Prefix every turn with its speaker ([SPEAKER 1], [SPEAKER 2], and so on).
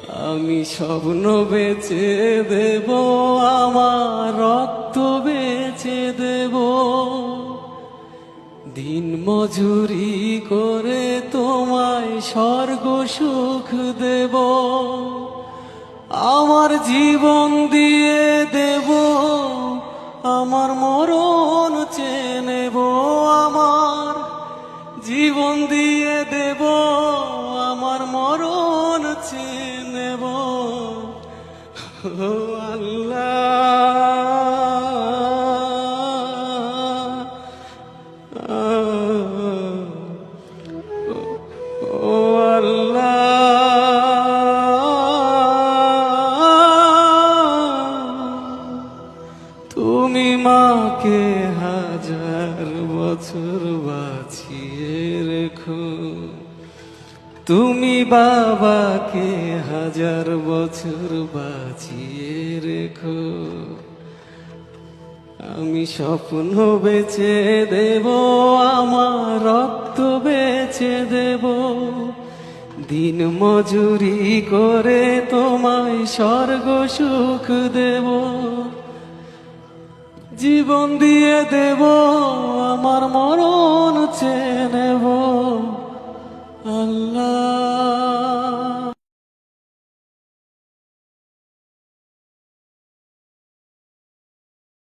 [SPEAKER 1] আমি স্বপ্ন বেচে দেব, আমার রক্ত বেচে দেব, দিন মজুরি করে তোমায় স্বর্গ সুখ দেব। আমার জীবন দিয়ে দেব, আমার মরণ চেয়ে নেব, আমার জীবন দিয়ে দেব, আমার মরণ চেয়ে নেব। ও আল্লাহ, ও আল্লাহ, তুমি মাকে হাজার বছর বাঁচিয়ে রেখো, তুমি বাবাকে হাজার বছর বাঁচিয়ে রেখো। আমি স্বপ্ন বেচে দেব, আমার রক্ত বেচে দেব, দিন মজুরি করে তোমায় স্বর্গ সুখ দেব। জীবন দিয়ে দেব, আমার মরণ চেয়ে নেব। আল্লাহ।